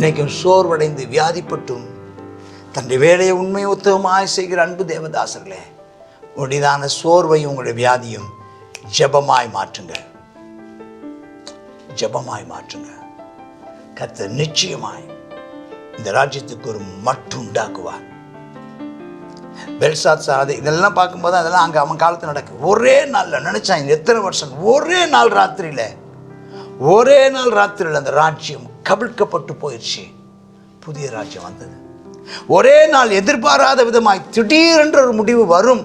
இன்றைக்கும் சோர்வடைந்து வியாதிப்பட்டும் தன்னுடைய வேலையை உண்மை உத்தவமாய் செய்கிற அன்பு தேவதாசர்களே, உடையதான சோர்வை உங்களுடைய வியாதியும் ஜெபமாய் மாற்றுங்க. ஜெபமாய் மாற்றுங்க. கர்த்தர் நிச்சயமாய் இந்த ராஜ்யத்துக்கு ஒரு மட்டும் உண்டாக்குவார். பெல்சாத்சார் இதெல்லாம் பார்க்கும்போது அதெல்லாம் அங்கே அவன் காலத்தில் நடக்குது. ஒரே நாளில் நினச்சாங்க எத்தனை வருஷம், ஒரே நாள் ராத்திரியில் அந்த ராஜ்யம் கவிழ்க்கப்பட்டு போயிடுச்சு. புதிய ராஜ்யம் வந்தது. ஒரே நாள் எதிர்பாராத விதமாய் திடீரென்ற ஒரு முடிவு வரும்.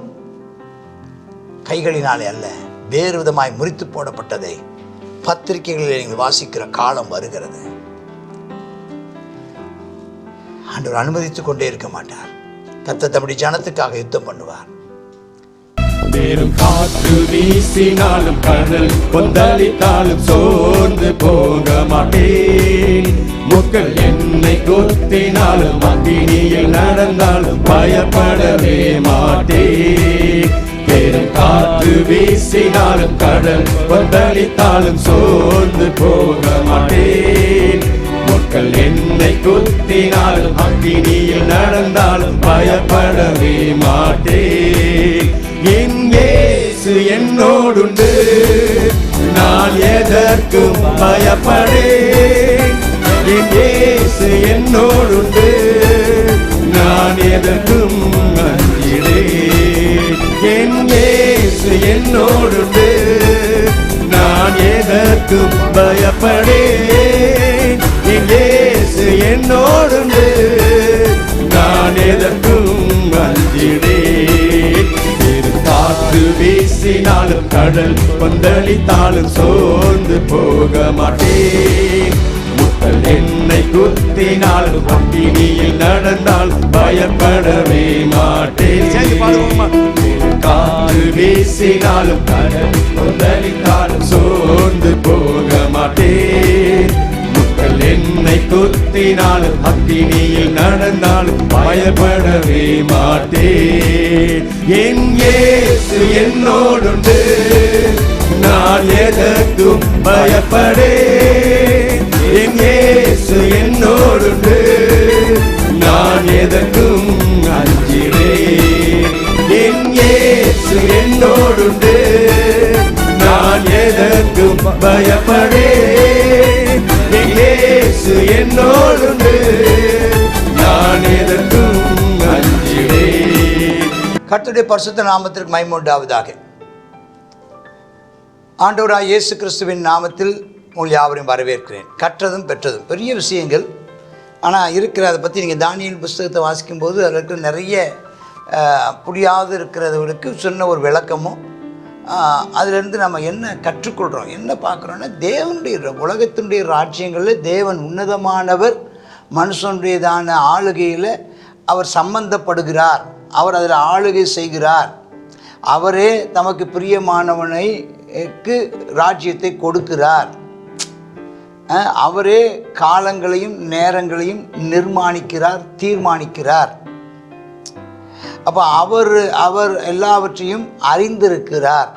கைகளினாலே அல்ல, வேறு விதமாய் முறித்து போடப்பட்டதை பத்திரிகைகளில் நீங்கள் வாசிக்கிற காலம் வருகிறது. ஆண்டவர் அனுமதித்துக் கொண்டே இருக்க மாட்டார். கர்த்தர் தம்முடைய ஜனத்துக்காக யுத்தம் பண்ணுவார். பெரும் காற்று வீசினாலும் கடல் கொந்தளித்தாலும் சோர்ந்து போக மாட்டேன். முக்கள் என்னை கொத்தினாலும் அக்கினியில் நடந்தாலும் பயப்படவே மாட்டேன். பெரும் காற்று வீசினாலும் கடல் கொந்தளித்தாலும் சோர்ந்து போக மாட்டேன். முக்கள் என்னை குத்தினாலும் அக்கினியில் நடந்தாலும் பயப்படவே மாட்டேன். என் இயேசு என்னோடுண்டு, நான் எதற்கும் பயப்படேன். என் இயேசு என்னோடுண்டு, நான் எதற்கும் அஞ்சிடேன். என் இயேசு என்னோடுண்டு, நான் எதற்கும் பயப்படேன். என் இயேசு என்னோடுண்டு, நான் எதற்கும் அஞ்சிடேன். காற்று வீசினாலும் கடல் கொந்தளித்தாலும் சோர்ந்து போக மாட்டேன். முக்கள் என்னை குத்தினாலும் அக்கினியில் நடந்தாலும் பயப்படவே மாட்டேன். காற்று வீசினாலும் கடல் கொந்தளித்தாலும் சோர்ந்து போக மாட்டேன். முக்கள் என்னை குத்தினாலும் அக்கினியில் நடந்தாலும் பயப்படவே மாட்டேன். என் இயேசு என்னோடுண்டு, நான் எதற்கும் பயப்படேன். என் இயேசு என்னோடுண்டு, நான் எதற்கும் அஞ்சிடேன். என் இயேசு என்னோடுண்டு, நான் எதற்கும் பயப்படேன். என் இயேசு என்னோடுண்டு, நான் எதற்கும் அஞ்சிடேன். கர்த்தருடைய பரிசுத்த நாமத்திற்கு மகிமை உண்டாவதாக. ஆண்டவராகிய இயேசு கிறிஸ்துவின் நாமத்தில் உங்கள் யாவரையும் வரவேற்கிறேன். கற்றதும் பெற்றதும் பெரிய விஷயங்கள். ஆனால் இருக்கிற அதை பற்றி நீங்கள் தானியேல் புஸ்தகத்தை வாசிக்கும்போது அதில் இருக்கிற நிறைய புரியாது இருக்கிறவர்களுக்கு சொன்ன ஒரு விளக்கமும், அதிலிருந்து நம்ம என்ன கற்றுக்கொள்கிறோம், என்ன பார்க்குறோன்னா, தேவனுடைய உலகத்தினுடைய ராஜ்யங்களில் தேவன் உன்னதமானவர். மனுஷனுடையதான ஆளுகையில் அவர் சம்பந்தப்படுகிறார். அவர் அதில் ஆளுகை செய்கிறார். அவரே தமக்கு பிரியமானவனுக்கு ராஜ்யத்தை கொடுக்கிறார். அவரே காலங்களையும் நேரங்களையும் நிர்மாணிக்கிறார், தீர்மானிக்கிறார். அப்போ அவர் எல்லாவற்றையும் அறிந்திருக்கிறார்.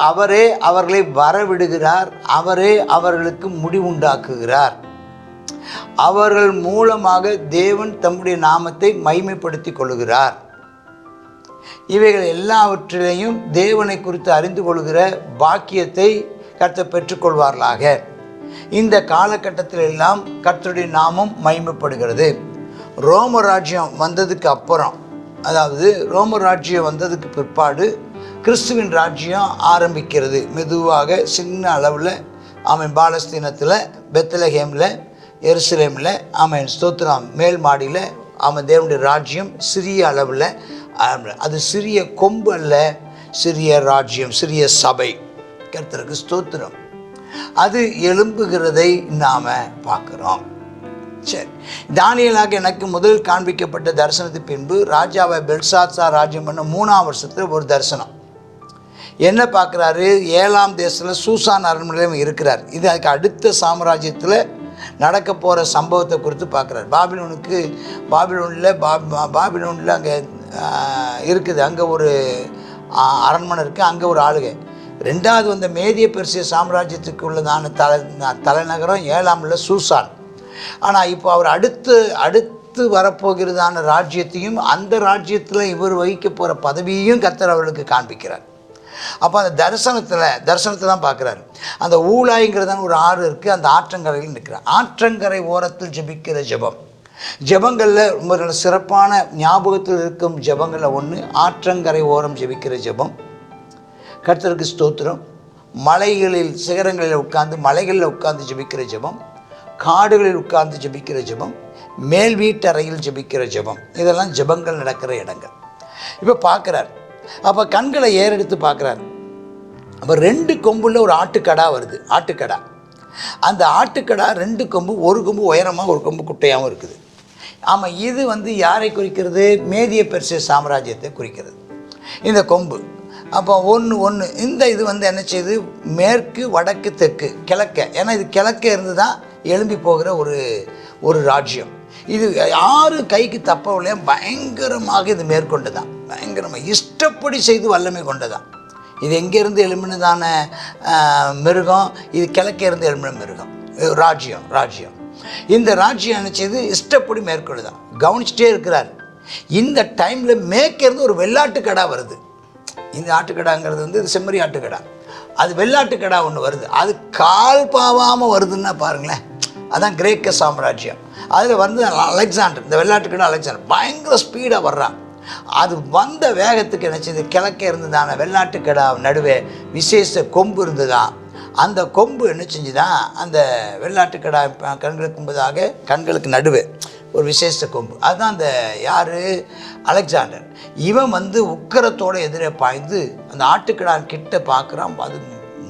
அவரே அவர்களை வரவிடுகிறார். அவரே அவர்களுக்கு முடிவுண்டாக்குகிறார். அவர்கள் மூலமாக தேவன் தம்முடைய நாமத்தை மகிமைப்படுத்திக் கொள்கிறார். இவைகள் எல்லாவற்றிலையும் தேவனை குறித்து அறிந்து கொள்கிற பாக்கியத்தை கர்த்தர் பெற்றுக்கொள்வார்களாக. இந்த காலகட்டத்தில் எல்லாம் கர்த்தருடைய நாமம் மகிமைப்படுகிறது. ரோம ராஜ்யம் வந்ததுக்கு அப்புறம், அதாவது ரோம ராஜ்யம் வந்ததுக்கு பிற்பாடு கிறிஸ்துவின் ராஜ்யம் ஆரம்பிக்கிறது. மெதுவாக சின்ன அளவில் அவன் பாலஸ்தீனத்தில், பெத்லஹேமில், எருசலேமில், அவன் ஸ்தோத்திரம் மேல் மாடியில் அவன் தேவனுடைய ராஜ்யம் சிறிய அளவில், அது சிறிய கொம்பு அல்ல, சிறிய ராஜ்யம், சிறிய சபை. கர்த்தருக்கு ஸ்தோத்திரம். அது எழும்புகிறதை நாம் பார்க்குறோம். சரி, தானியேலாக எனக்கு முதல் காண்பிக்கப்பட்ட தரிசனத்துக்கு பின்பு ராஜாவை பெல்சாத்சார் ராஜ்யம் பண்ண 3ஆம் வருஷத்தில் ஒரு தரிசனம். என்ன பார்க்குறாரு? 7ஆம் தேசத்தில் சூசான் அரண்மனையில் இருக்கிறார். இது அதுக்கு அடுத்த சாம்ராஜ்யத்தில் நடக்க போகிற சம்பவத்தை குறித்து பார்க்குறாரு. பாபிலோனில் அங்கே இருக்குது, அங்கே ஒரு அரண்மனை இருக்குது, அங்கே ஒரு ஆளுகை. 2வது வந்த மேதிய பெர்சிய சாம்ராஜ்யத்துக்கு உள்ளதான தலைநகரம் 7ஆம்ல சூசான். ஆனால் இப்போ அவர் அடுத்து வரப்போகிறதான ராஜ்யத்தையும் அந்த ராஜ்யத்தில் இவர் வகிக்க போகிற பதவியையும் கர்த்தர் அவர்களுக்கு காண்பிக்கிறார். அப்போ அந்த தரிசனத்தை தான் பார்க்குறாரு. அந்த ஊழாய்ங்கிறதான ஒரு ஆறு இருக்குது, அந்த ஆற்றங்கரையில் நிற்கிறார். ஆற்றங்கரை ஓரத்தில் ஜெபிக்கிற ஜெபங்களில் ரொம்ப நல்ல சிறப்பான ஞாபகத்தில் இருக்கும் ஜெபங்களில் ஒன்று ஆற்றங்கரை ஓரம் ஜெபிக்கிற ஜெபம். கர்த்தருக்கு ஸ்தோத்திரம். மலைகளில் சிகரங்களில் உட்கார்ந்து மலைகளில் உட்கார்ந்து ஜெபிக்கிற ஜெபம், காடுகளில் உட்கார்ந்து ஜெபிக்கிற ஜெபம், மேல் வீட்டறையில் ஜெபிக்கிற ஜெபம், இதெல்லாம் ஜெபங்கள் நடக்கிற இடங்கள். இப்போ பார்க்குறார். அப்போ கண்களை ஏறெடுத்து பார்க்குறாரு. அப்போ 2 கொம்புள்ள ஒரு ஆட்டுக்கடா வருது. ஆட்டுக்கடா, அந்த ஆட்டுக்கடா 2 கொம்பு, ஒரு கொம்பு உயரமாக ஒரு கொம்பு குட்டையாகவும் இருக்குது. ஆமாம், இது யாரை குறிக்கிறது? மேதிய பெர்சிய சாம்ராஜ்யத்தை குறிக்கிறது இந்த கொம்பு. அப்போ ஒன்று இந்த இது என்ன செய்யுது? மேற்கு வடக்கு தெற்கு கிழக்க, ஏன்னா இது கிழக்க இருந்து தான் எழும்பி போகிற ஒரு ராஜ்யம். இது 6 கைக்கு தப்பவில்லையா பயங்கரமாக இது மேற்கொண்டு தான், பயங்கரமாக இஷ்டப்படி செய்து வல்லமை கொண்டதான். இது எங்கேருந்து எழும்பினதான மிருகம்? இது கிழக்கே இருந்து எழும்பின மிருகம். ராஜ்யம். இந்த ராஜ்யம் என்ன செய்து இஷ்டப்படி மேற்கொண்டு தான் கவனிச்சுட்டே இருக்கிறார். இந்த டைமில் மேற்கேருந்து ஒரு வெள்ளாட்டுக்கடா வருது. இந்த ஆட்டுக்கடாங்கிறது இது செம்மறி ஆட்டுக்கடா. அது வெள்ளாட்டுக்கடா ஒன்று வருது. அது கால் பாவாமல் வருதுன்னா பாருங்களேன், அதான் கிரேக்க சாம்ராஜ்யம். அதில் அலெக்சாண்டர், இந்த வெள்ளாட்டுக்கடா அலெக்சாண்டர் பயங்கர ஸ்பீடாக வர்றான். அது வந்த வேகத்துக்கு என்ன செய்யுது? கிழக்கே இருந்ததான வெள்ளாட்டுக்கடா நடுவே விசேஷ கொம்பு இருந்துதான். அந்த கொம்பு என்ன செஞ்சுதான்? அந்த வெள்ளாட்டுக்கடா கண்களுக்கு முன்பதாக கண்களுக்கு நடுவே ஒரு விசேஷ கொம்பு. அதுதான் அந்த யார்? அலெக்சாண்டர். இவன் உக்கரத்தோடு எதிரே பாய்ந்து அந்த ஆட்டுக்கடான் கிட்ட பார்க்குறான். அது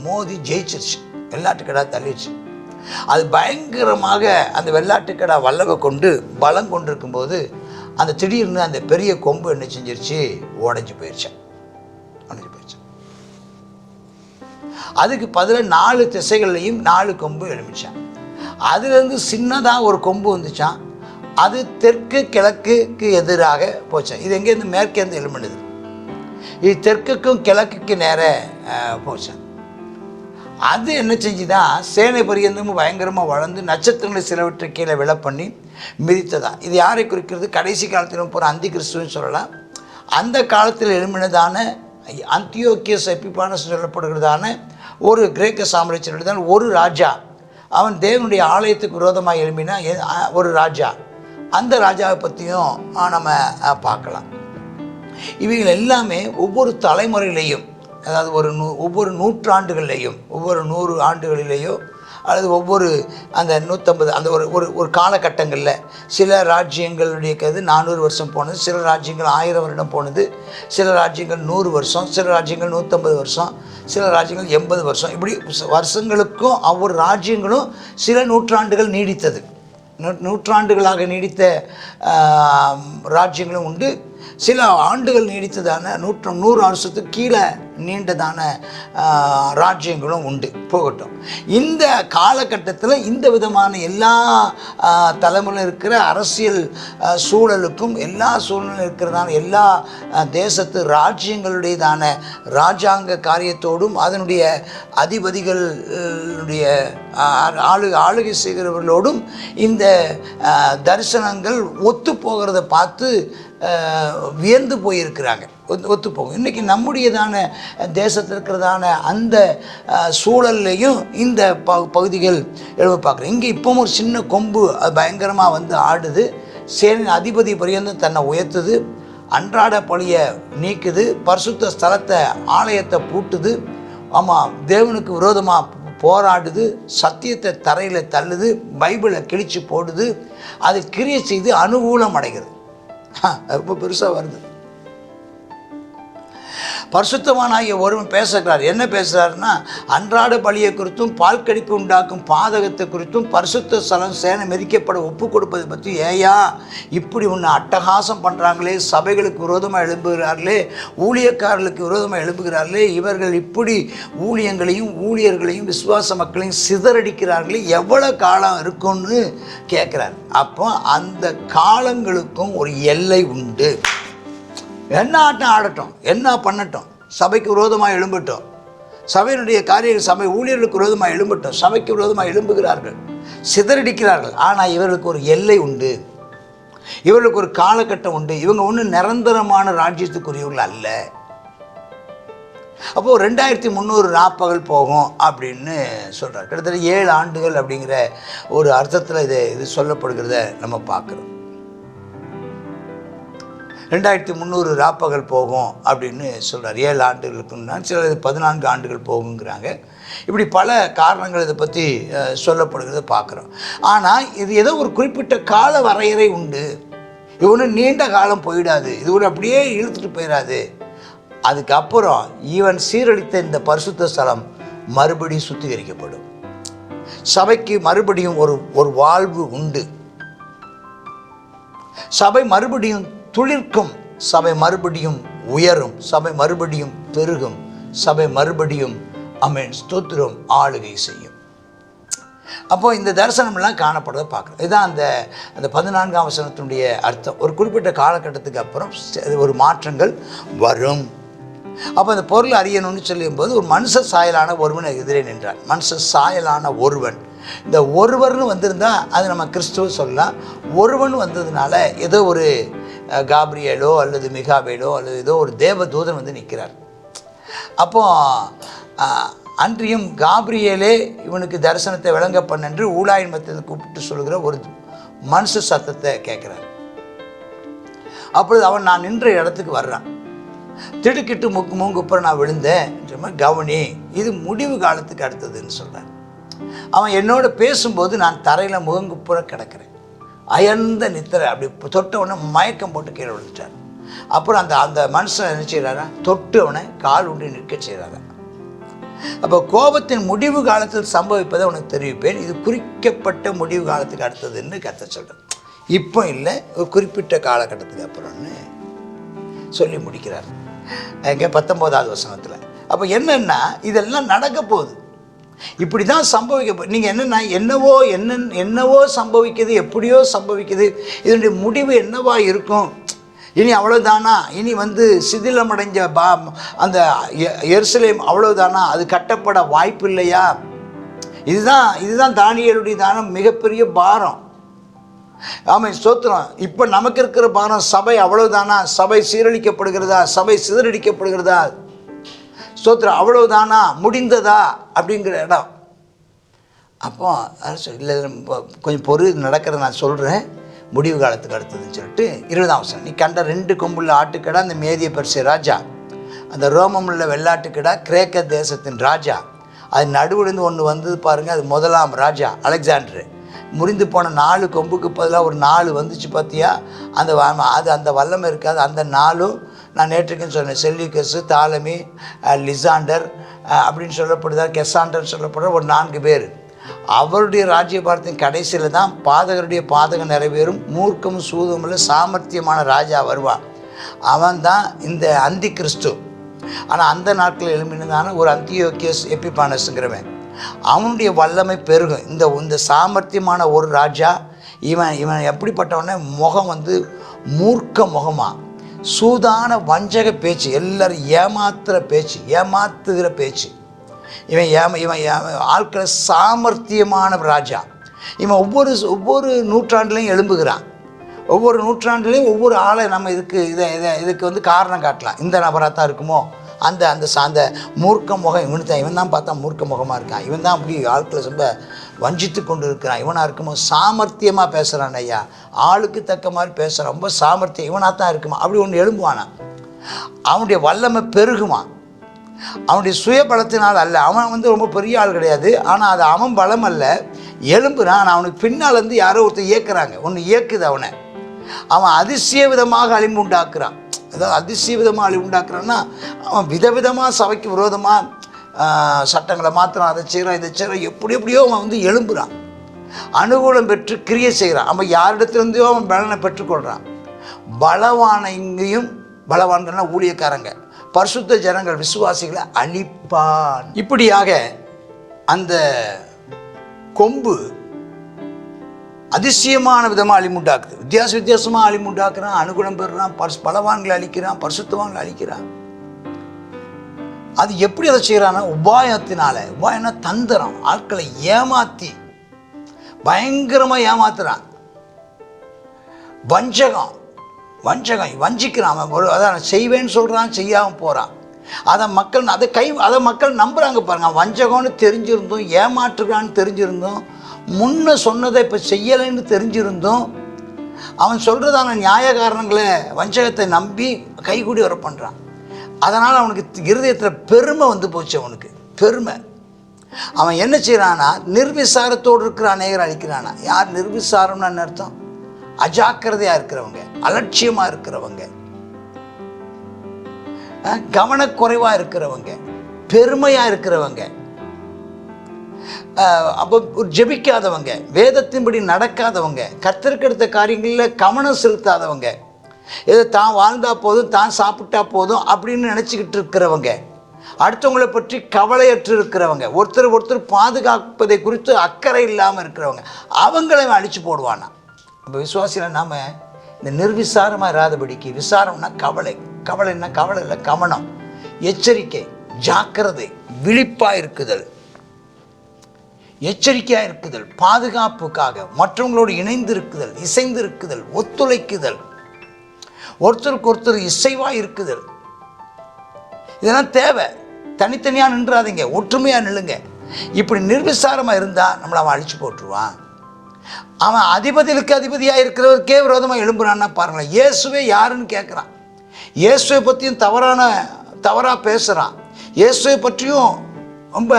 மோதி ஜெயிச்சிருச்சு, வெள்ளாட்டுக்கடா தள்ளிடுச்சு. அது பயங்கரமாக அந்த வெள்ளாட்டுக்கடா வல்லவை கொண்டு பலம் கொண்டிருக்கும்போது அந்த திடீர்னு அந்த பெரிய கொம்பு என்ன செஞ்சிருச்சு? உடைஞ்சு போயிடுச்சு. அதுக்கு பதிலாக 4 திசைகள்லையும் 4 கொம்பு எழுமிச்சான். அதுலேருந்து சின்னதாக ஒரு கொம்பு வந்துச்சான். அது தெற்கு கிழக்குக்கு எதிராக போச்சான். இது எங்கேருந்து? மேற்கேருந்து எழும்பினது. இது தெற்குக்கும் கிழக்குக்கு நேர போச்சான். அது என்ன செஞ்சுதான்? சேனை பரியந்தமும் பயங்கரமாக வளர்ந்து நட்சத்திரங்களை சிலவற்றை கீழே விழ பண்ணி மிதித்ததா. இது யாரை குறிக்கிறது? கடைசி காலத்தில் போகிற அந்தி கிறிஸ்துவன்னு சொல்லலாம். அந்த காலத்தில் எழும்பினதான அந்தியோக்கியஸ் எப்பிபானஸ் சொல்லப்படுகிறதான ஒரு கிரேக்க சாம்ராஜ்யத்தில்தான் ஒரு ராஜா. அவன் தேவனுடைய ஆலயத்துக்கு விரோதமாக எழும்பினா ஒரு ராஜா. அந்த ராஜாவை பற்றியும் நம்ம பார்க்கலாம். இவைகள் எல்லாமே ஒவ்வொரு தலைமுறையிலையும், அதாவது ஒவ்வொரு நூற்றாண்டுகள்லேயும், ஒவ்வொரு 100 ஆண்டுகளிலேயோ அல்லது ஒவ்வொரு அந்த 150 அந்த ஒரு காலகட்டங்களில் சில ராஜ்யங்களுடைய 400 வருஷம் போனது, சில ராஜ்யங்கள் 1000 வருடம் போனது, சில ராஜ்யங்கள் 100 வருஷம், சில ராஜ்யங்கள் 150 வருஷம், சில ராஜ்யங்கள் 80 வருஷம். இப்படி வருஷங்களுக்கும் ஒவ்வொரு ராஜ்யங்களும் சில நூற்றாண்டுகள் நீடித்தது. நூற்றாண்டுகளாக நீடித்த ராஜ்யங்களும் உண்டு. சில ஆண்டுகள் நீடித்ததான 100 வருஷத்துக்கு கீழே நீண்டதான ராஜ்யங்களும் உண்டு. போகட்டும். இந்த காலகட்டத்தில் இந்த விதமான எல்லா தலைமுறையில் இருக்கிற அரசியல் சூழலுக்கும் எல்லா சூழலும் இருக்கிறதான எல்லா தேசத்து ராஜ்யங்களுடையதான ராஜாங்க காரியத்தோடும் அதனுடைய அதிபதிகளுடைய ஆளுகை செய்கிறவர்களோடும் இந்த தரிசனங்கள் ஒத்து போகிறத பார்த்து வியந்து போயிருக்கிறாங்க. ஒத்துப்போகும். இன்றைக்கி நம்முடையதான தேசத்தில் இருக்கிறதான அந்த சூழல்லையும் இந்த பகுதிகள் எழுத பார்க்குறேன். இங்கே இப்போவும் ஒரு சின்ன கொம்பு அது பயங்கரமாக ஆடுது. சேனின் அதிபதி பரியந்தம் தன்னை உயர்த்துது. அன்றாட பழியை நீக்குது. பரிசுத்த ஸ்தலத்தை ஆலயத்தை பூட்டுது. ஆமாம், தேவனுக்கு விரோதமாக போராடுது. சத்தியத்தை தரையில் தள்ளுது. பைபிளை கிழிச்சு போடுது. அது கிரியை செய்து அனுகூலம் அடைகிறது. ரொம்ப பெருசாக வருது. பரிசுத்தவானாகிய ஒருவன் பேசுகிறார். என்ன பேசுகிறாருன்னா, அன்றாட பலியை குறித்தும் பால் கடிப்பு உண்டாக்கும் பாதகத்தை குறித்தும் பரிசுத்த ஸ்தலம் சேனை மிதிக்கப்பட ஒப்பு கொடுப்பதை பற்றி, ஏயா இப்படி ஒன்று அட்டகாசம் பண்ணுறாங்களே, சபைகளுக்கு விரோதமாக எழும்புகிறார்களே, ஊழியக்காரர்களுக்கு விரோதமாக எழும்புகிறார்களே, இவர்கள் இப்படி ஊழியங்களையும் ஊழியர்களையும் விசுவாச மக்களையும் சிதறடிக்கிறார்களே, எவ்வளோ காலம் இருக்கும்னு கேட்குறாரு. அப்போ அந்த காலங்களுக்கும் ஒரு எல்லை உண்டு. என்ன ஆட்டம் ஆடட்டும், என்ன பண்ணட்டும், சபைக்கு விரோதமாக எழும்பட்டும், சபையினுடைய காரியங்கள் சபை ஊழியர்களுக்கு விரோதமாக எழும்பட்டும், சபைக்கு விரோதமாக எழும்புகிறார்கள், சிதறடிக்கிறார்கள். ஆனால் இவர்களுக்கு ஒரு எல்லை உண்டு, இவர்களுக்கு ஒரு காலகட்டம் உண்டு. இவங்க ஒன்றும் நிரந்தரமான ராஜ்யத்துக்குரியவர்கள் அல்ல. அப்போது 2300 ராப்பகல் போகும் அப்படின்னு சொல்கிறார். கிட்டத்தட்ட 7 ஆண்டுகள் அப்படிங்கிற ஒரு அர்த்தத்தில் இது சொல்லப்படுகிறத நம்ம பார்க்குறோம். 2300 ராப்பகல் போகும் அப்படின்னு சொல்கிறார். 7 ஆண்டுகளுக்கு முன்னாடி சில 14 ஆண்டுகள் போகுங்கிறாங்க. இப்படி பல காரணங்கள் இதை பற்றி சொல்லப்படுகிறத பார்க்குறோம். ஆனால் இது ஏதோ ஒரு குறிப்பிட்ட கால வரையறை உண்டு. இது ஒன்றும் நீண்ட காலம் போயிடாது, இது ஒன்று அப்படியே இழுத்துட்டு போயிடாது. அதுக்கப்புறம் இவன் சீரழித்த இந்த பரிசுத்த ஸ்தலம் மறுபடியும் சுத்திகரிக்கப்படும். சபைக்கு மறுபடியும் ஒரு வாழ்வு உண்டு. சபை மறுபடியும் துளிர்க்கும், சபை மறுபடியும் உயரும், சபை மறுபடியும் பெருகும், சபை மறுபடியும் ஆமென் ஸ்தோத்திரம் ஆளுகை செய்யும். அப்போ இந்த தரிசனம்லாம் காணப்படுறதை பார்க்குறோம். இதுதான் அந்த 14ஆம் வசனத்தினுடைய அர்த்தம். ஒரு குறிப்பிட்ட காலகட்டத்துக்கு அப்புறம் ஒரு மாற்றங்கள் வரும். அப்போ அந்த பொருள் அறியணும்னு சொல்லும்போது ஒரு மனுஷ சாயலான ஒருவன் எதிரே நின்றான். மனுஷ சாயலான ஒருவன், இந்த ஒருவர்னு வந்திருந்தால் அது நம்ம கிறிஸ்துவ சொல்லலாம். ஒருவன் வந்ததுனால ஏதோ ஒரு காப்ரியேலோ அல்லது மிகாவேலோ அல்லது ஏதோ ஒரு தேவதூதன் வந்து நிற்கிறார். அப்போ அன்றியும் காப்ரியேலே இவனுக்கு தரிசனத்தை விளங்க பண்ணென்று ஊழாயின் மத்தியில் கூப்பிட்டு சொல்கிற ஒரு மனுஷ சத்தத்தை கேட்குறார். அப்பொழுது அவன் நான் நின்ற இடத்துக்கு வர்றான். திடுக்கிட்டு மூங்குப்புற நான் விழுந்தேன் என்ற மாதிரி கவனி, இது முடிவு காலத்துக்கு அடுத்ததுன்னு சொல்கிறார். அவன் என்னோட பேசும்போது நான் தரையில் முகங்குப்புற கிடக்கிறேன். அயர்ந்த நித்திரை, அப்படி தொட்ட உடனே மயக்கம் போட்டு கீழே விழுந்துட்டார். அப்புறம் அந்த மனுஷன் என்ன செய்கிறாரா, தொட்டு அவனை கால் உண்டு நிற்க செய்கிறாரா. அப்போ கோபத்தின் முடிவு காலத்தில் சம்பவிப்பதை உனக்கு தெரிவிப்பேன், இது குறிக்கப்பட்ட முடிவு காலத்துக்கு அடுத்ததுன்னு கர்த்தர் சொல்கிறேன். இப்போ இல்லை, ஒரு குறிப்பிட்ட காலகட்டத்துக்கு அப்புறம்னு சொல்லி முடிக்கிறார். எங்கே 19ஆவது வசனத்தில். அப்போ என்னென்னா இதெல்லாம் நடக்க போகுது, இப்படி தான் சம்பவிக்க. நீங்கள் என்னென்னா என்னவோ சம்பவிக்குது, எப்படியோ சம்பவிக்குது, இதனுடைய முடிவு என்னவா இருக்கும், இனி அவ்வளோதானா, இனி வந்து சிதிலமடைஞ்ச அந்த எருசலேம் அவ்வளோதானா, அது கட்டப்பட வாய்ப்பு இல்லையா? இதுதான் தானியேலுடைய தானம் மிகப்பெரிய பாரம். ஆமாம் ஸ்தோத்திரம். இப்போ நமக்கு இருக்கிற பாரம் சபை அவ்வளவுதானா, சபை சீரழிக்கப்படுகிறதா, சபை சிதறடிக்கப்படுகிறதா, ஸ்தோத்திரம் அவ்வளவுதானா, முடிந்ததா அப்படிங்கிற இடம். அப்போ இல்லை கொஞ்சம் பொருள் நடக்கிறத நான் சொல்கிறேன், முடிவு காலத்துக்கு அடுத்ததுன்னு சொல்லிட்டு 20ஆம் வசனம். நீ கண்ட 2 கொம்புள்ள ஆட்டுக்கடா அந்த மேதிய பெர்சிய ராஜா, அந்த ரோமமுள்ள வெள்ளாட்டுக்கடா கிரேக்க தேசத்தின் ராஜா, அது நடுவிலிருந்து ஒன்று வந்தது பாருங்கள், அது முதலாம் ராஜா அலெக்சாண்டரு. முறிந்து போன 4 கொம்புக்கு பதிலாக ஒரு 4 வந்துச்சு பார்த்தியா, அந்த வல்லமை இருக்காது. அந்த 4ம் நான் நேற்றுக்குன்னு சொன்னேன், செல்யூக்கஸு, தாலமி, லிசாண்டர் அப்படின்னு சொல்லப்படுதா, கெசாண்டர் சொல்லப்படுற ஒரு 4 பேர். அவருடைய ராஜ்யபாரத்தின் கடைசியில் தான் பாதகருடைய பாதகம் நிறைவேறும், மூர்க்கமும் சூதுமுள்ள சாமர்த்தியமான ராஜா வருவான். அவன் தான் இந்த அந்தி கிறிஸ்து. ஆனால் அந்த நாட்களில் எழுப்பினதான ஒரு அந்தியோக்கியஸ் எப்பிபானஸுங்கிறவன், அவனுடைய வல்லமை பெருகும். இந்த சாமர்த்தியமான ஒரு ராஜா இவன் எப்படிப்பட்டவனே, முகம் வந்து மூர்க்க முகமாக, சூதான வஞ்சக பேச்சு, எல்லோரும் ஏமாத்துகிற பேச்சு. இவன் ஆட்களை சாமர்த்தியமான ராஜா. இவன் ஒவ்வொரு நூற்றாண்டுலையும் எழும்புகிறான். ஒவ்வொரு நூற்றாண்டுலேயும் ஒவ்வொரு ஆளை நம்ம இதுக்கு வந்து காரணம் காட்டலாம். இந்த நபராக தான் இருக்குமோ, அந்த மூர்க்க முகம் இவன் தான் பார்த்தா மூர்க்க முகமாக இருக்கான், இவன் தான் அப்படி ஆட்களை ரொம்ப வஞ்சித்து கொண்டு இருக்கிறான், இவனாக இருக்குமோ சாமர்த்தியமாக பேசுகிறான் ஐயா, ஆளுக்கு தக்க மாதிரி பேசுகிறான், ரொம்ப சாமர்த்தியம், இவனாக தான் இருக்குமா, அப்படி ஒன்று எழும்புவானா. அவனுடைய வல்லமை பெருகுமா. அவனுடைய சுயபலத்தினால் அல்ல, அவன் வந்து ரொம்ப பெரிய ஆள் கிடையாது, ஆனால் அது அவன் பலம் அல்ல, எழும்புறான். ஆனால் அவனுக்கு பின்னால் இருந்து யாரோ ஒருத்தர் இயக்குறாங்க, ஒன்று இயக்குது அவனை. அவன் அதிசய விதமாக அழிவு உண்டாக்குறான். அதாவது அதிசய விதமாக அழிவு உண்டாக்குறான்னா, அவன் விதவிதமாக சபைக்கு விரோதமாக சட்டங்களை மாத்திரம், அதை செய்கிறான், இதை செய்கிறான், எப்படியோ அவன் வந்து எழும்புறான், அனுகூலம் பெற்று கிரியை செய்கிறான். அவன் யாரிடத்துலேருந்தோ அவன் பலனை பெற்றுக்கொள்கிறான். பலவான இங்கேயும் பலவான்கள்னா ஊழியக்காரங்க, பரிசுத்த ஜனங்கள், விசுவாசிகளை அழிப்பான். இப்படியாக அந்த கொம்பு அதிசயமான விதமாக அழிமுண்டாக்குது, வித்தியாசமாக அழிமுண்டாக்குறான், அனுகுணம் பெறுறான், பலவான்களை அழிக்கிறான், பரிசுத்தவான்களை அழிக்கிறான். அது எப்படி அதை செய்கிறான்னா உபாயத்தினால. உபாயம்னா தந்திரம், ஆட்களை ஏமாற்றி பயங்கரமாக ஏமாத்துறான். வஞ்சகம் வஞ்சிக்கிறான். அவன் அதான் செய்வேன்னு சொல்கிறான், செய்யாமல் போகிறான். அதை மக்கள் நம்புகிறாங்க பாருங்க. வஞ்சகம்னு தெரிஞ்சிருந்தோம், ஏமாற்றுறான்னு தெரிஞ்சிருந்தோம், முன்ன சொன்னதை இப்போ செய்யலைன்னு தெரிஞ்சிருந்தோம், அவன் சொல்கிறதான நியாய காரணங்களை வஞ்சகத்தை நம்பி கைகூடி வர பண்ணுறான். அதனால் அவனுக்கு இருதயத்தில் பெருமை வந்து போச்சு. அவனுக்கு பெருமை. அவன் என்ன செய்கிறான்னா நிர்விசாரத்தோடு இருக்கிற அநேகர் அழிக்கிறானா. யார் நிர்விசாரம்னு அர்த்தம்? அஜாக்கிரதையாக இருக்கிறவங்க, அலட்சியமாக இருக்கிறவங்க, கவனக்குறைவாக இருக்கிறவங்க, பெருமையாக இருக்கிறவங்க, அப்போ ஜெபிக்காதவங்க, வேதத்தின்படி நடக்காதவங்க, கர்த்தருக்கு எடுத்த காரியங்களில் கவனம் செலுத்தாதவங்க, ஏதோ தான் வாழ்ந்தா போதும், தான் சாப்பிட்டா போதும் அப்படின்னு நினச்சிக்கிட்டு இருக்கிறவங்க, அடுத்தவங்களை பற்றி கவலையற்று இருக்கிறவங்க, ஒருத்தர் பாதுகாப்பதை குறித்து அக்கறை இல்லாமல் இருக்கிறவங்க, அவங்களை அழிச்சு போடுவானா. இப்போ விசுவாசியில் நாம் இந்த நிர்விசாரமாக இராதபடிக்கு, விசாரம்னா கவலைன்னா கவலை இல்லை, கவனம், எச்சரிக்கை, ஜாக்கிரதை, விழிப்பாக இருக்குதல், எச்சரிக்கையாக இருக்குதல், பாதுகாப்புக்காக மற்றவங்களோடு இணைந்து இருக்குதல், இசைந்து இருக்குதல், ஒத்துழைக்குதல், ஒருத்தருக்கு ஒருத்தர் இசைவாக இருக்குதல், இதெல்லாம் தேவை. தனித்தனியாக நின்றாதீங்க, ஒற்றுமையாக நில்லுங்க. இப்படி நிர்விசாரமாக இருந்தால் நம்மளை அவன் அழிச்சு போட்டுருவான். அவன் அதிபதிகளுக்கு அதிபதியாக இருக்கிறவருக்கே விரோதமாக எழும்புறான்னா பாருங்களேன். இயேசுவே யாருன்னு கேட்குறான். இயேசுவை பற்றியும் தவறாக பேசுகிறான். இயேசுவை பற்றியும் ரொம்ப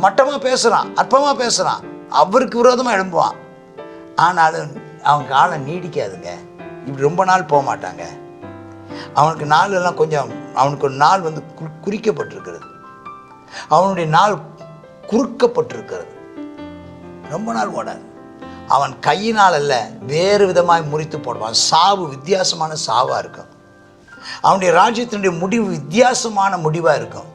மட்டமாக பேசுகிறான், அற்பமாக பேசுகிறான். அவருக்கு விரோதமாக எழும்புவான். ஆனாலும் அவன் காலம் நீடிக்காதுங்க. இப்படி ரொம்ப நாள் போக மாட்டாங்க. அவனுக்கு நாள் எல்லாம் கொஞ்சம், அவனுக்கு ஒரு நாள் வந்து குறிக்கப்பட்டிருக்கிறது. அவனுடைய நாள் குறுக்கப்பட்டிருக்கிறது. ரொம்ப நாள் ஓடாது. அவன் கையினால் அல்ல, வேறு விதமாய் முறித்து போடுவான். சாவு வித்தியாசமான சாவாக இருக்கும். அவனுடைய ராஜ்யத்தினுடைய முடிவு வித்தியாசமான முடிவாக இருக்கும்.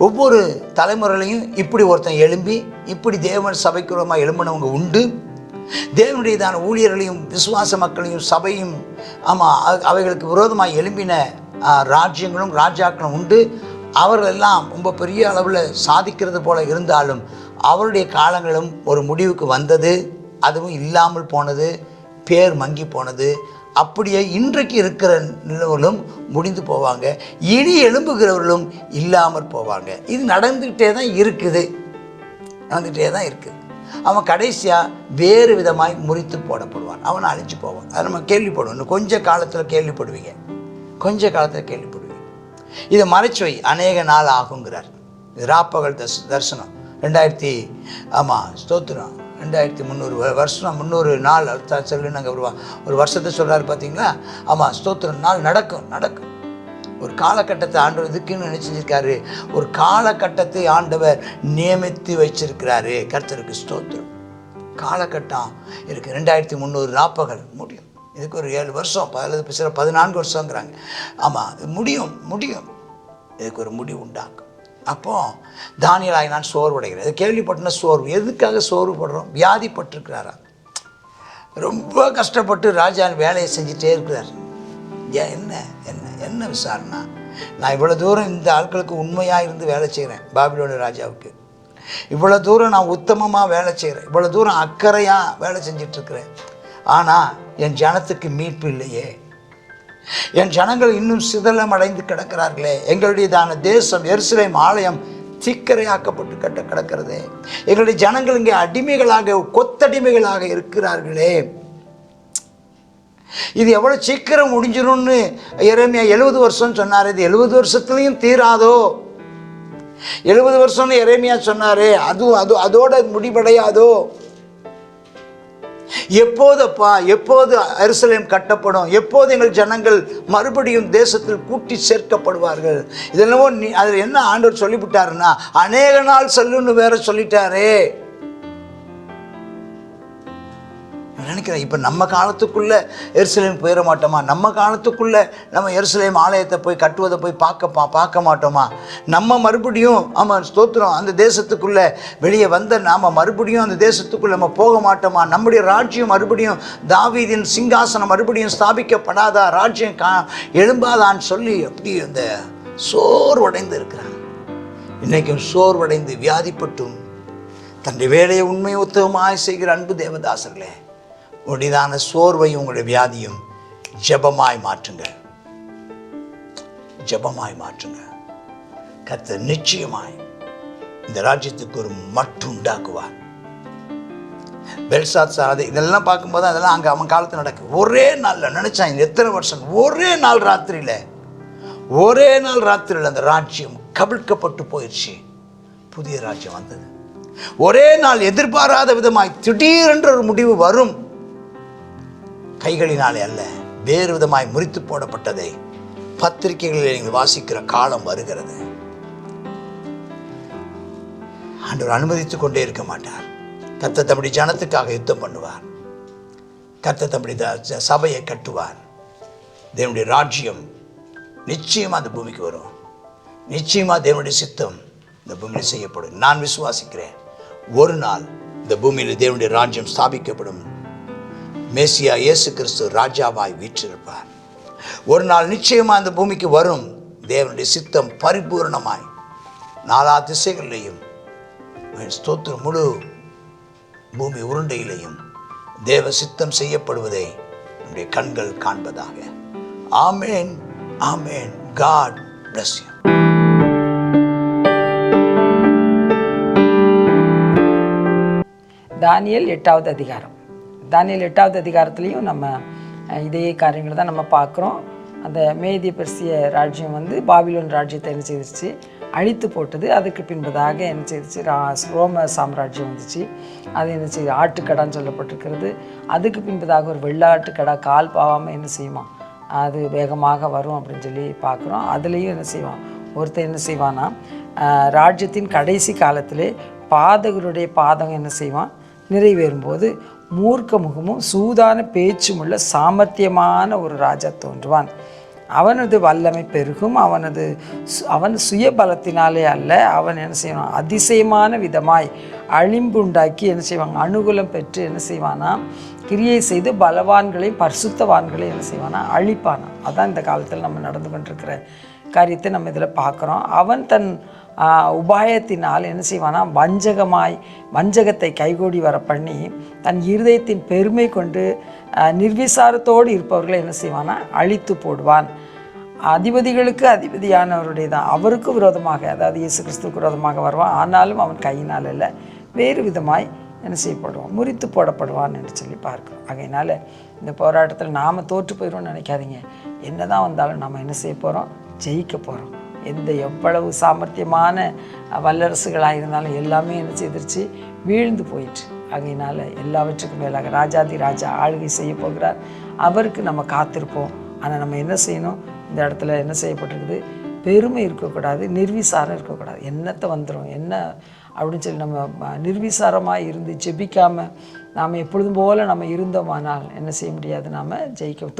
ஒவ்வொரு தலைமுறையிலையும் இப்படி ஒருத்தன் எழும்பி, இப்படி தேவன் சபைக்குறமாக எழும்பினவங்க உண்டு. தேவனுடையதான ஊழியர்களையும் விசுவாச மக்களையும் சபையும் அவைகளுக்கு விரோதமாக எழும்பின ராஜ்யங்களும் ராஜாக்களும் உண்டு. அவர்கள் எல்லாம் ரொம்ப பெரிய அளவில் சாதிக்கிறது போல இருந்தாலும் அவருடைய காலங்களும் ஒரு முடிவுக்கு வந்தது. அதுவும் இல்லாமல் போனது, பேர் மங்கி போனது. அப்படியே இன்றைக்கு இருக்கிற நிலவர்களும் முடிந்து போவாங்க. இனி எழும்புகிறவர்களும் இல்லாமல் போவாங்க. இது நடந்துக்கிட்டே தான் இருக்குது. அவன் கடைசியாக வேறு விதமாய் முறித்து போடப்படுவான். அவனை அழிச்சு போவான். அதை நம்ம கேள்விப்படுவோம். இன்னும் கொஞ்ச காலத்தில் கேள்விப்படுவீங்க. இதை மறைச்சு வை, அநேக நாள் ஆகுங்கிறார். இது ராப்பகல் தரிசனம். 2300 வருஷம், 300 நாள் சொல்லுன்னு அங்கே ஒரு வருஷத்தை சொல்கிறாரு பார்த்தீங்களா? ஆமாம், ஸ்தோத்திரம். நாள் நடக்கும். ஒரு காலகட்டத்தை ஆண்டவர் இதுக்குன்னு நினச்சிருக்காரு. ஒரு காலகட்டத்தை ஆண்டவர் நியமித்து வச்சிருக்கிறாரு. கர்த்தருக்கு ஸ்தோத்திரம். காலகட்டம் இருக்குது. 2300 ராப்பகல் முடியும். இதுக்கு ஒரு 7 வருஷம், 14 வருஷங்கிறாங்க. ஆமாம், முடியும். இதுக்கு ஒரு முடிவு உண்டாக்கும். அப்போது தானியேலாகி நான் சோர்வடைகிறேன். இது கேள்விப்பட்டன சோர்வு. எதுக்காக சோர்வுபடுறோம்? வியாதிப்பட்டிருக்கிறாரா, ரொம்ப கஷ்டப்பட்டு ராஜா வேலையை செஞ்சுட்டே இருக்கிறார். என்ன விசாரணை? நான் இவ்வளோ தூரம் இந்த ஆட்களுக்கு உண்மையாக இருந்து வேலை செய்கிறேன். பாபிலோன் ராஜாவுக்கு இவ்வளோ தூரம் நான் உத்தமமாக வேலை செய்கிறேன், இவ்வளோ தூரம் அக்கறையாக வேலை செஞ்சிட்ருக்கிறேன். ஆனால் என் ஜனத்துக்கு மீட்பு இல்லையே. என் ஜனங்கள் இன்னும் சிதலம் அடைந்து கிடக்கிறார்களே. எங்களுடையதான தேசம் எருசலேம் ஆலயம் தீக்கிரையாக்கப்பட்டு கிடக்கிறது. எங்களுடைய ஜனங்கள் இங்கே அடிமைகளாக, கொத்தடிமைகளாக இருக்கிறார்களே. இது எவ்வளோ சீக்கிரம் முடிஞ்சிடும்னு எரேமியா 70 வருஷம் சொன்னார். இது 70 வருஷத்துலையும் தீராதோ? 70 வருஷம்னு எரேமியா சொன்னார். அதோட முடிவடையாதோ? எப்போது எருசலேம் கட்டப்படும்? எப்போது எங்கள் ஜனங்கள் மறுபடியும் தேசத்தில் கூட்டி சேர்க்கப்படுவார்கள்? இதென்னவோ அதில் என்ன ஆண்டவர் சொல்லிவிட்டாருன்னா, அநேக நாள் சொல்லுன்னு வேற சொல்லிட்டாரே. நினைக்கிறேன், இப்போ நம்ம காலத்துக்குள்ளே எருசலேம் போயிட மாட்டோமா? நம்ம காலத்துக்குள்ளே நம்ம எருசலேம் ஆலயத்தை போய் கட்டுவதை போய் பார்க்க மாட்டோமா? நம்ம மறுபடியும் ஸ்தோத்திரம் அந்த தேசத்துக்குள்ளே வெளியே வந்த நாம் மறுபடியும் அந்த தேசத்துக்குள்ளே நம்ம போக மாட்டோமா? நம்முடைய ராஜ்யம் மறுபடியும் தாவீதின் சிங்காசனம் மறுபடியும் ஸ்தாபிக்கப்படாதா? ராஜ்யம் எழும்பாதான்னு சொல்லி அப்படி அந்த சோர்வடைந்து இருக்கிறான். இன்றைக்கும் சோர்வடைந்து வியாதிப்பட்டும் தன்னுடைய வேலையை உண்மை உத்தவமாய் செய்கிற அன்பு தேவதாசர்களே, உடையதான சோர்வையும் உங்களுடைய வியாதியும் ஜெபமாய் மாற்றுங்கள். ஜெபமாய் மாற்றுங்கள். கர்த்தர் நிச்சயமாய் இந்த ராஜ்யத்துக்கு ஒரு மட்டு உண்டாக்குவார். பெல்சாத்சார் இதெல்லாம் பார்க்கும்போது அதெல்லாம் அங்கே அவன் காலத்தில் நடக்கு. ஒரே நாளில் நினைச்சாங்க எத்தனை வருஷம், ஒரே நாள் ராத்திரியில் அந்த ராஜ்யம் கவிழ்க்கப்பட்டு போயிடுச்சு. புதிய ராஜ்யம் வந்தது. ஒரே நாள் எதிர்பாராத விதமாய் திடீரென்ற ஒரு முடிவு வரும். கைகளினாலே அல்ல, வேறு விதமாய் முறித்து போடப்பட்டதை பத்திரிகைகளில் நீங்கள் வாசிக்கிற காலம் வருகிறது. ஆண்டவர் அனுமதித்துக் கொண்டே இருக்க மாட்டார். கர்த்தர் தம்முடைய ஜனத்துக்காக யுத்தம் பண்ணுவார். கர்த்தர் தம்முடைய சபையை கட்டுவார். தேவனுடைய ராஜ்யம் நிச்சயமாக அந்த பூமிக்கு வரும். நிச்சயமாக தேவனுடைய சித்தம் இந்த பூமியில் செய்யப்படும். நான் விசுவாசிக்கிறேன், ஒரு நாள் இந்த பூமியில் தேவனுடைய ராஜ்யம் ஸ்தாபிக்கப்படும். மேசியா இயேசு கிறிஸ்து ராஜாவாய் வீற்றிருப்பார். ஒரு நாள் நிச்சயமாக அந்த பூமிக்கு வரும். தேவனுடைய சித்தம் பரிபூர்ணமாய் நாலா திசைகளிலேயும் ஸ்தோத்திரம் முழு பூமி உருண்டையிலேயும் தேவ சித்தம் செய்யப்படுவதை நம்முடைய கண்கள் காண்பதாக. ஆமேன், ஆமேன். God bless you. தானியேல் 8வது அதிகாரம். தானியேல் 8வது அதிகாரத்துலேயும் நம்ம இதே காரியங்களை தான் நம்ம பார்க்குறோம். அந்த மேதிய பெர்சிய ராஜ்யம் வந்து பாபிலோன் ராஜ்யத்தை என்ன செய்திருச்சு, அழித்து போட்டது. அதுக்கு பின்பதாக என்ன செய்திச்சு, ரோம சாம்ராஜ்யம் வந்துச்சு. அது என்ன செய்யுது, ஆட்டுக்கடான்னு சொல்லப்பட்டிருக்கிறது. அதுக்கு பின்பதாக ஒரு வெள்ளாட்டுக்கடா கால் பாவாமல் என்ன செய்யுமா, அது வேகமாக வரும் அப்படின்னு சொல்லி பார்க்குறோம். அதுலேயும் என்ன செய்வான், ஒருத்தர் என்ன செய்வான்னா, ராஜ்யத்தின் கடைசி காலத்திலே பாதகருடைய பாதகம் என்ன செய்வான், நிறைவேறும்போது மூர்க்க முகமும் சூதான பேச்சும் உள்ள சாமர்த்தியமான ஒரு ராஜா தோன்றுவான். அவனது வல்லமை பெருகும். அவன் சுய பலத்தினாலே அல்ல, அவன் என்ன செய்வான், அதிசயமான விதமாய் அழிம்பு உண்டாக்கி என்ன செய்வாங்க, அனுகூலம் பெற்று என்ன செய்வானா, கிரியை செய்து பலவான்களையும் பரிசுத்தவான்களையும் என்ன செய்வானா, அழிப்பானா. அதான் இந்த காலத்தில் நம்ம நடந்து கொண்டிருக்கிற காரியத்தை நம்ம இதில் பார்க்குறோம். அவன் தன் உபாயத்தினால் என்ன செய்வானா, வஞ்சகத்தை கைகூடி வர பண்ணி தன் இருதயத்தின் பெருமை கொண்டு நிர்விசாரத்தோடு இருப்பவர்களை என்ன செய்வானா, அழித்து போடுவான். அதிபதிகளுக்கு அதிபதியானவருடைய தான் அவருக்கு விரோதமாக, அதாவது இயேசு கிறிஸ்துவுக்கு விரோதமாக வருவான். ஆனாலும் அவன் கையினால் இல்லை, வேறு விதமாய் என்ன செய்யப்படுவான், முறித்து போடப்படுவான் என்று சொல்லி பார்க்கிறோம். ஆகையினால இந்த போராட்டத்தில் நாம் தோற்று போயிடுவோம்னு நினைக்காதீங்க. என்ன தான் வந்தாலும் நாம் என்ன செய்ய போகிறோம், ஜெயிக்க போகிறோம். எவ்வளவு சாமர்த்தியமான வல்லரசுகளாக இருந்தாலும் எல்லாமே என்ன செய்திருச்சு, வீழ்ந்து போயிட்டு. ஆகையினால எல்லாவற்றுக்கும் மேலாக ராஜாதி ராஜா ஆளுகை செய்ய போகிறார். அவருக்கு நம்ம காத்திருப்போம். ஆனால் நம்ம என்ன செய்யணும், இந்த இடத்துல என்ன செய்யப்பட்டிருக்குது, பெருமை இருக்கக்கூடாது, நிர்விசாரம் இருக்கக்கூடாது. என்னத்தை வந்துடும் என்ன அப்படின்னு சொல்லி நம்ம நிர்விசாரமாக இருந்து ஜெபிக்காமல் நாம் எப்பொழுதும் போல் நம்ம இருந்தோமானால் என்ன செய்ய முடியாது, நாம்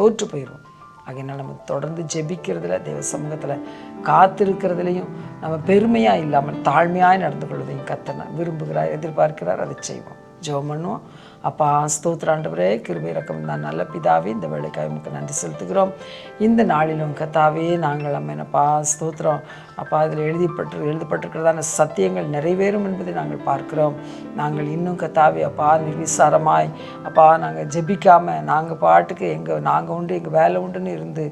தோற்று போயிடுவோம். ஆகையினால் நம்ம தொடர்ந்து ஜெபிக்கிறதுல, தேவ சமூகத்தில் காத்திருக்கிறதுலையும் நம்ம பெருமையாக இல்லாமல் தாழ்மையாக நடந்து கொள்வதையும் கர்த்தர் விரும்புகிறார், எதிர்பார்க்கிறார். அதை செய்வோம். ஜெபம் பண்ணுவோம். அப்பா ஸ்தோத்திரம் ஆண்டவரே, கிருபை இரக்கம் தான் நல்ல பிதாவே, இந்த வேலைக்காக உங்களுக்கு நன்றி செலுத்துகிறோம். இந்த நாளிலும் கர்த்தாவே நாங்கள் என்னப்பா ஸ்தோத்திரம் அப்பா அதில் எழுதப்பட்டிருக்கிறதான சத்தியங்கள் நிறைவேறும் என்பதை நாங்கள் பார்க்கிறோம். நாங்கள் இன்னும் கர்த்தாவே அப்பா நிர்விசாரமாய் அப்பா நாங்கள் ஜெபிக்காமல் நாங்கள் பாட்டுக்கு நாங்கள் உண்டு எங்கள் வேலை உண்டுன்னு இருந்து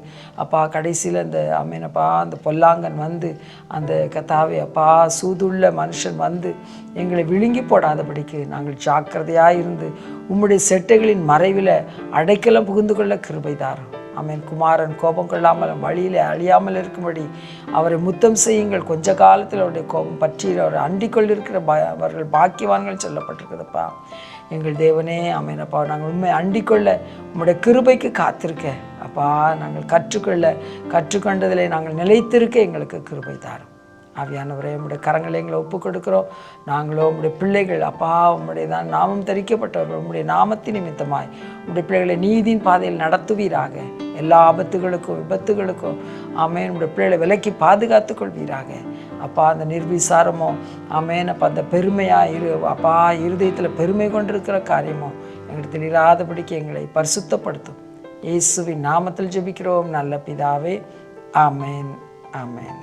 அப்பா கடைசியில் அந்த அந்த பொல்லாங்கன் வந்து அந்த கர்த்தாவே அப்பா சூதுள்ள மனுஷன் வந்து எங்களை விழுங்கி போடாதபடிக்கு நாங்கள் ஜாக்கிரதையாக இருந்து உம்முடைய செட்டைகளின் மறைவில் அடைக்கலம் புகுந்து கொள்ள கிருபை தாரும். ஆமென். குமாரன் கோபம் கொள்ளாமல் வழியில் அழியாமல் இருக்கும்படி அவரை முத்தம் செய்யுங்கள். கொஞ்ச காலத்தில் அவருடைய கோபம் பற்றி அவர் அண்டிக்கொண்டிருக்கிற அவர்கள் பாக்கியவான்கள் சொல்லப்பட்டிருக்குதுப்பா. எங்கள் தேவனே ஆமென் அப்பா, நாங்கள் உண்மை அண்டிக்கொள்ள உம்முடைய கிருபைக்கு காத்திருக்க அப்பா, நாங்கள் கற்றுக்கொண்டதிலே நாங்கள் நிலைத்திருக்க எங்களுக்கு கிருபை தாரும். ஆவியானவரே, உம்முடைய கரங்களை எங்களை ஒப்புக் கொடுக்கிறோம். நாங்களோ உம்முடைய பிள்ளைகள் அப்பா, உம்முடைய தான் நாமம் தரிக்கப்பட்டவர்கள். உம்முடைய நாமத்தின் நிமித்தமாய் உம்முடைய பிள்ளைகளை நீதியின் பாதையில் நடத்துவீராக. எல்லா ஆபத்துகளுக்கும் விபத்துகளுக்கும் ஆமேன் உம்முடைய பிள்ளைகளை விலக்கி பாதுகாத்து கொள்வீராக. அப்பா அந்த நிர்விசாரமோ ஆமேன் அப்பா அந்த அப்பா இருதயத்தில் பெருமை கொண்டிருக்கிற காரியமோ எங்களுக்கு இராதபடிக்கு எங்களை பரிசுத்தப்படுத்தும். இயேசுவின் நாமத்தில் ஜெபிக்கிறோம் நல்ல பிதாவே. ஆமேன், ஆமேன்.